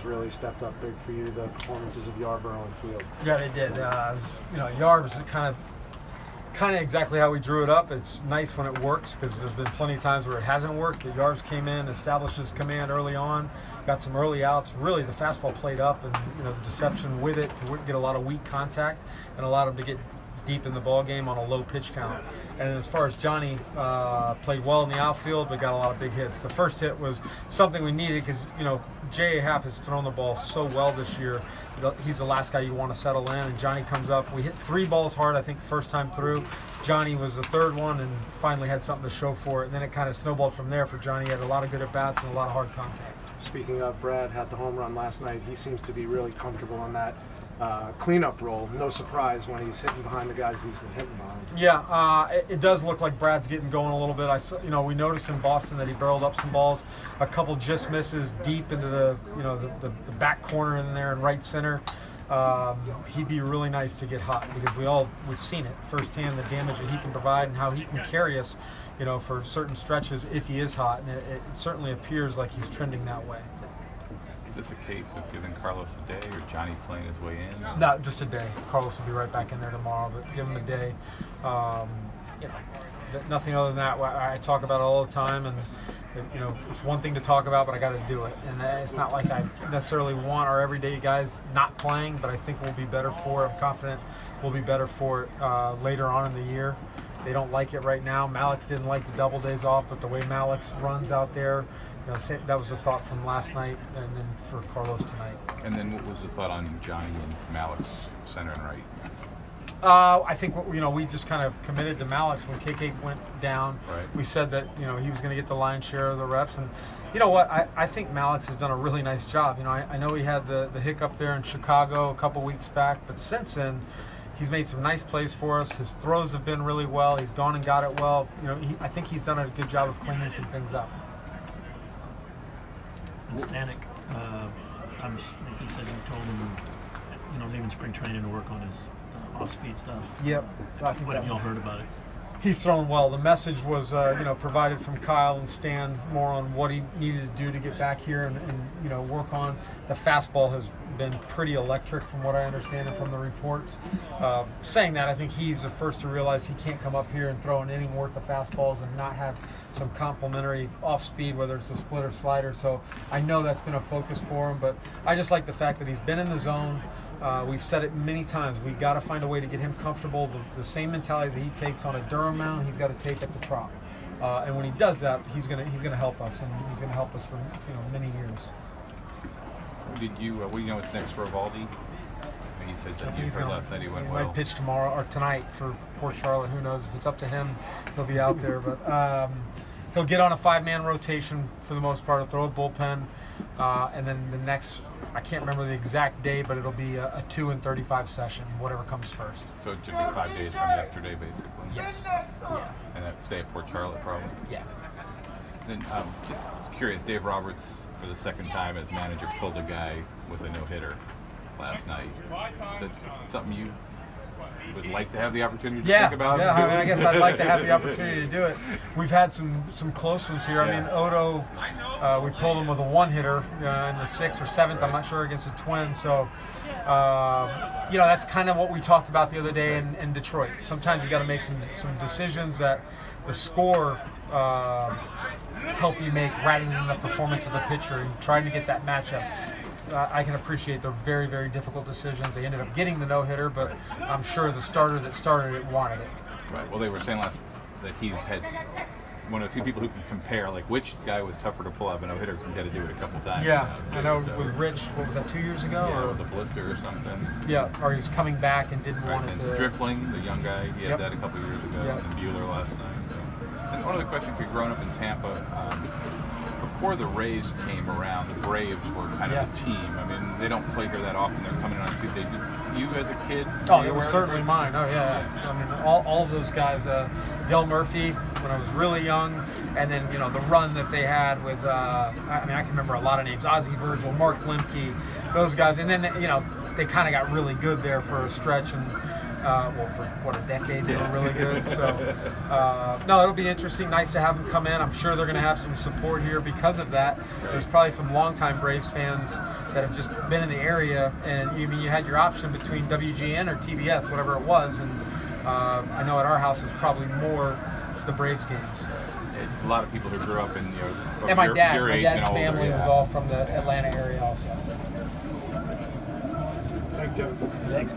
really stepped up big for you, the performances of Yarborough on the field. Yeah, they did. Yarb is kind of exactly how we drew it up. It's nice when it works because there's been plenty of times where it hasn't worked. The Yarbs came in, established his command early on, got some early outs. Really, the fastball played up, and the deception with it to get a lot of weak contact and allowed him to get deep in the ball game on a low pitch count. And as far as Johnny, played well in the outfield, but got a lot of big hits. The first hit was something we needed because J.A. Happ has thrown the ball so well this year. He's the last guy you want to settle in, and Johnny comes up. We hit 3 balls hard, I think, the first time through. Johnny was the third one and finally had something to show for it. And then it kind of snowballed from there for Johnny. He had a lot of good at-bats and a lot of hard contact. Speaking of, Brad had the home run last night. He seems to be really comfortable in that cleanup role. No surprise when he's hitting behind the guys he's been hitting behind. Yeah, it does look like Brad's getting going a little bit. We noticed in Boston that he barreled up some balls, a couple just misses deep into the back corner in there in right center. He'd be really nice to get hot because we've seen it firsthand, the damage that he can provide and how he can carry us, for certain stretches if he is hot, and it certainly appears like he's trending that way. Is this a case of giving Carlos a day or Johnny playing his way in? No, just a day. Carlos will be right back in there tomorrow, but give him a day. Nothing other than that. I talk about it all the time, and it's one thing to talk about, but I got to do it. And it's not like I necessarily want our everyday guys not playing, but I think we'll be better for it. I'm confident we'll be better for it later on in the year. They don't like it right now. Malix didn't like the double days off, but the way Malix runs out there, that was the thought from last night, and then for Carlos tonight. And then what was the thought on Johnny and Malix, center and right? I think we just kind of committed to Malix when KK went down. Right. We said that he was going to get the lion's share of the reps, and you know what? I think Malix has done a really nice job. I know he had the hiccup there in Chicago a couple weeks back, but since then he's made some nice plays for us. His throws have been really well. He's gone and got it well. I think he's done a good job of cleaning some things up. And Stanek, he says you told him, leaving spring training to work on his off-speed stuff. Yep. What have y'all heard about it? He's thrown well. The message was, provided from Kyle and Stan more on what he needed to do to get back here and work on. The fastball has been pretty electric from what I understand from the reports. Saying that, I think he's the first to realize he can't come up here and throw an inning worth of fastballs and not have some complementary off-speed, whether it's a split or slider. So I know that's been a focus for him, but I just like the fact that he's been in the zone. We've said it many times. We've got to find a way to get him comfortable. The same mentality that he takes on a Durham mound, he's got to take at the Trop. And when he does that, he's gonna help us, and he's gonna help us for many years. What do you know what's next for Evaldi? He said that you heard last night he went well. He might pitch tomorrow or tonight for Port Charlotte. Who knows? If it's up to him, he'll be out there. But he'll get on a 5-man rotation for the most part. He'll throw a bullpen, and then the next, I can't remember the exact day, but it'll be a 2 and 35 session, whatever comes first. So it should be 5 days from yesterday, basically. Yes. Yeah. And that stay at Port Charlotte, probably. Yeah. Then just curious, Dave Roberts, for the second time as manager, pulled a guy with a no-hitter last night. Is that something you would like to have the opportunity to think about? Yeah, I guess I'd like to have the opportunity to do it. We've had some close ones here. Yeah. Odo, we pulled him with a one-hitter in the 6th or 7th, I'm not sure, against the Twins. So, that's kind of what we talked about the other day in Detroit. Sometimes you got to make some decisions that the score help you make rather than the performance of the pitcher and trying to get that matchup. I can appreciate they're very, very difficult decisions. They ended up getting the no-hitter, but I'm sure the starter that started it wanted it. Right. Well, they were saying last that he's had one of the few people who can compare, like, which guy was tougher to pull out of a no-hitter because he had to do it a couple times. Yeah, I know with Rich, what was that, 2 years ago? Yeah, or? it was a blister or something. Yeah, or he was coming back and didn't want it and to. Stripling, the young guy, he had that a couple years ago, Yep. and Bueller last night. So. And one other question for you, growing up in Tampa, before the Rays came around, the Braves were kind of the team. I mean, they don't play here that often. They're coming in on Tuesday. Did you, as a kid? Oh, it was certainly mine. Oh, yeah. I mean, all of those guys. Del Murphy, when I was really young, and then the run that they had with. I can remember a lot of names: Ozzie Virgil, Mark Lemke, those guys, and then they kind of got really good there for a stretch, and Well, for what, a decade, they were really good. So, no, it'll be interesting. Nice to have them come in. I'm sure they're going to have some support here because of that. There's probably some longtime Braves fans that have just been in the area, and you had your option between WGN or TBS, whatever it was. And I know at our house it was probably more the Braves games. It's a lot of people who grew up in, And my your age dad's and older, family was all from the Atlanta area also. Thank you. Thanks.